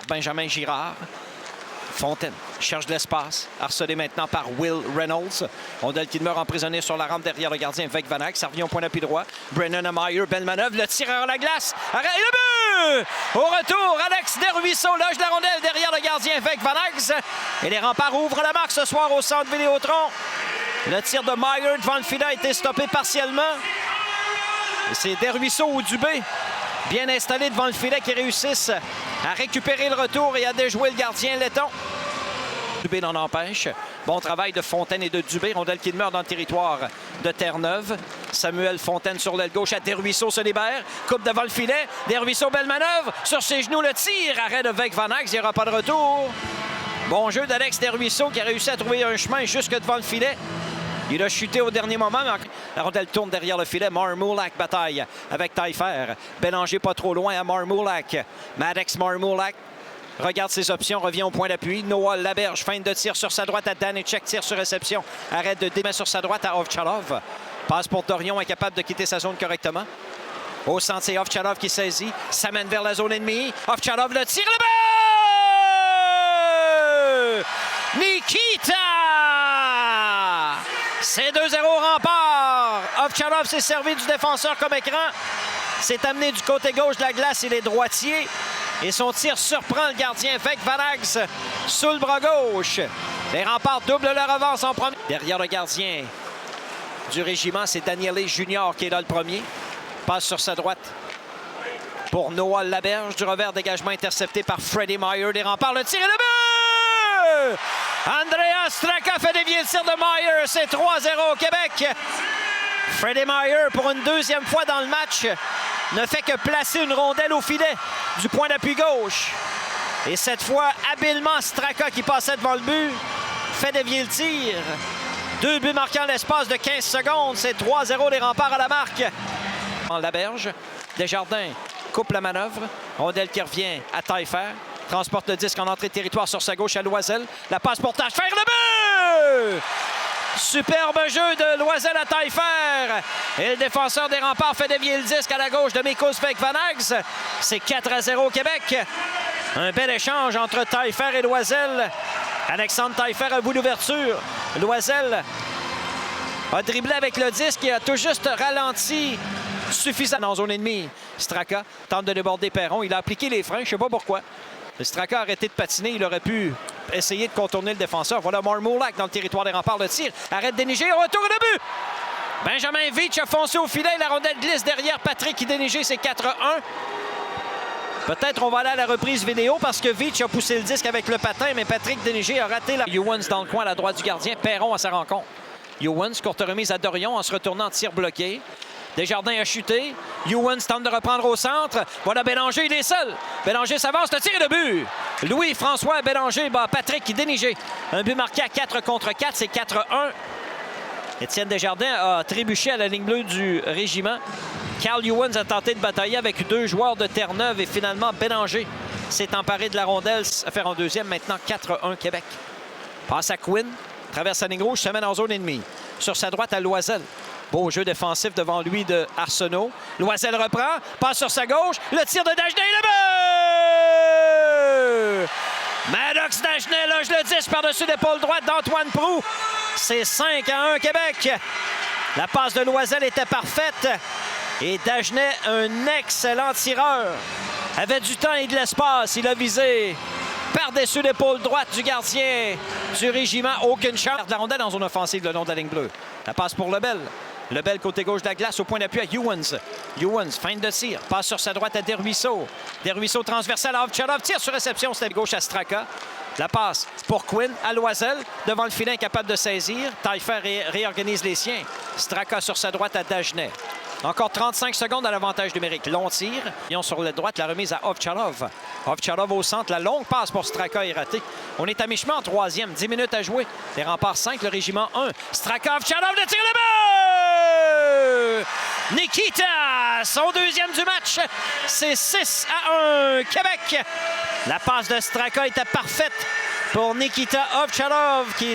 Benjamin Girard. Fontaine cherche de l'espace. Harcelé maintenant par Will Reynolds. Rondelle qui demeure emprisonnée sur la rampe derrière le gardien Vec Van Ax. Ça revient au point d'appui droit. Brennan Meyer, belle manœuvre. Le tireur à la glace. Arrête le but! Au retour, Alex Desruisseaux loge la rondelle derrière le gardien Vec Van Ax. Et les remparts ouvrent la marque ce soir au centre Vidéotron. Le tir de Meyer devant le filet a été stoppé partiellement. Et c'est Desruisseaux ou Dubé, bien installé devant le filet, qui réussissent à récupérer le retour et à déjouer le gardien letton. Dubé n'en empêche. Bon travail de Fontaine et de Dubé. Rondelle qui demeure dans le territoire de Terre-Neuve. Samuel Fontaine sur l'aile gauche à Desruisseaux se libère. Coupe devant le filet. Desruisseaux, belle manœuvre. Sur ses genoux, le tir. Arrêt de Vec Van Ax. Il n'y aura pas de retour. Bon jeu d'Alex Desruisseaux qui a réussi à trouver un chemin jusque devant le filet. Il a chuté au dernier moment, mais la rondelle tourne derrière le filet. Marmoulac bataille avec Taillefer. Bélanger pas trop loin à Marmoulac. Maddox Marmoulac regarde ses options, revient au point d'appui. Noah Laberge, feinte de tir sur sa droite à Daneček, tire sur réception. Arrête de démet sur sa droite à Ovtchalov. Passe pour Dorion, incapable de quitter sa zone correctement. Au centre, c'est Ovtchalov qui saisit. S'amène vers la zone ennemie. Ovtchalov le tire, le but! Nikita! C'est 2-0 rempart. Ovtchalov s'est servi du défenseur comme écran. S'est amené du côté gauche de la glace. Il est droitier. Et son tir surprend le gardien Vec Van Ax sous le bras gauche. Les remparts doublent leur avance en premier. Derrière le gardien du régiment, c'est Daniele Junior qui est là le premier. Passe sur sa droite pour Noah Laberge. Du revers, dégagement intercepté par Freddie Meyer. Les remparts, le tir et le but! Andrea Straka fait dévier le tir de Meyer. C'est 3-0 au Québec. Freddie Meyer, pour une deuxième fois dans le match, ne fait que placer une rondelle au filet du point d'appui gauche. Et cette fois, habilement, Straka, qui passait devant le but, fait dévier le tir. 2 buts marqués en l'espace de 15 secondes. C'est 3-0 les remparts à la marque. En Laberge, Desjardins coupe la manœuvre. Rondelle qui revient à Taillefer. Transporte le disque en entrée de territoire sur sa gauche à Loisel. La passe pour Taillefer, le but! Superbe jeu de Loisel à Taillefer. Et le défenseur des remparts fait dévier le disque à la gauche de Mikos Vec Van Ax. C'est 4-0 au Québec. Un bel échange entre Taillefer et Loisel. Alexandre Taillefer à bout d'ouverture. Loisel a dribblé avec le disque et a tout juste ralenti suffisamment en zone ennemie. Straka tente de déborder Perron. Il a appliqué les freins, je ne sais pas pourquoi. Straka a arrêté de patiner. Il aurait pu essayer de contourner le défenseur. Voilà Marmoulac dans le territoire des remparts. Le tir. Arrête Déniger. Retour et le but! Benjamin Veitch a foncé au filet. La rondelle glisse derrière Patrick Déniger. C'est 4-1. Peut-être on va aller à la reprise vidéo parce que Veitch a poussé le disque avec le patin, mais Patrick Déniger a raté la... Youans dans le coin à la droite du gardien. Perron à sa rencontre. Youans, courte remise à Dorion en se retournant en tir bloqué. Desjardins a chuté. Youans tente de reprendre au centre. Voilà Bélanger, il est seul. Bélanger s'avance, le tir et le but. Louis-François Bélanger bat Patrick Déniger. Un but marqué à 4 contre 4, c'est 4-1. Étienne Desjardins a trébuché à la ligne bleue du régiment. Carl Youans a tenté de batailler avec 2 joueurs de Terre-Neuve et finalement Bélanger s'est emparé de la rondelle. Ça fait en deuxième, maintenant 4-1 Québec. Passe à Quinn, traverse la ligne rouge, se mène en zone ennemie. Sur sa droite à Loisel. Beau jeu défensif devant lui de Arsenault. Loisel reprend, passe sur sa gauche, le tir de Dagenet et le but! Maddox Dagenet loge le 10 par-dessus l'épaule droite d'Antoine Proulx. C'est 5-1 Québec. La passe de Loisel était parfaite. Et Dagenet, un excellent tireur, avait du temps et de l'espace. Il a visé par-dessus l'épaule droite du gardien du régiment. Aucune chance de la rondelle en zone offensive le long de la ligne bleue. La passe pour Lebel. Lebel côté gauche de la glace au point d'appui à Youans. Youans, feinte de tir. Passe sur sa droite à Desruisseaux. Desruisseaux transversal à Ovtchalov. Tire sur réception, c'est gauche à Straka. La passe pour Quinn à Loisel. Devant le filet, incapable de saisir. Taillefer réorganise les siens. Straka sur sa droite à Dagenet. Encore 35 secondes à l'avantage numérique. Long tir. Sur la droite, la remise à Ovtchalov. Ovtchalov au centre. La longue passe pour Straka est ratée. On est à mi-chemin en troisième. 10 minutes à jouer. Les remparts 5, le régiment 1. Straka, Ovtchalov, le tir, le but! Nikita, son deuxième du match. C'est 6-1 Québec. La passe de Straka était parfaite pour Nikita Ovtchalov qui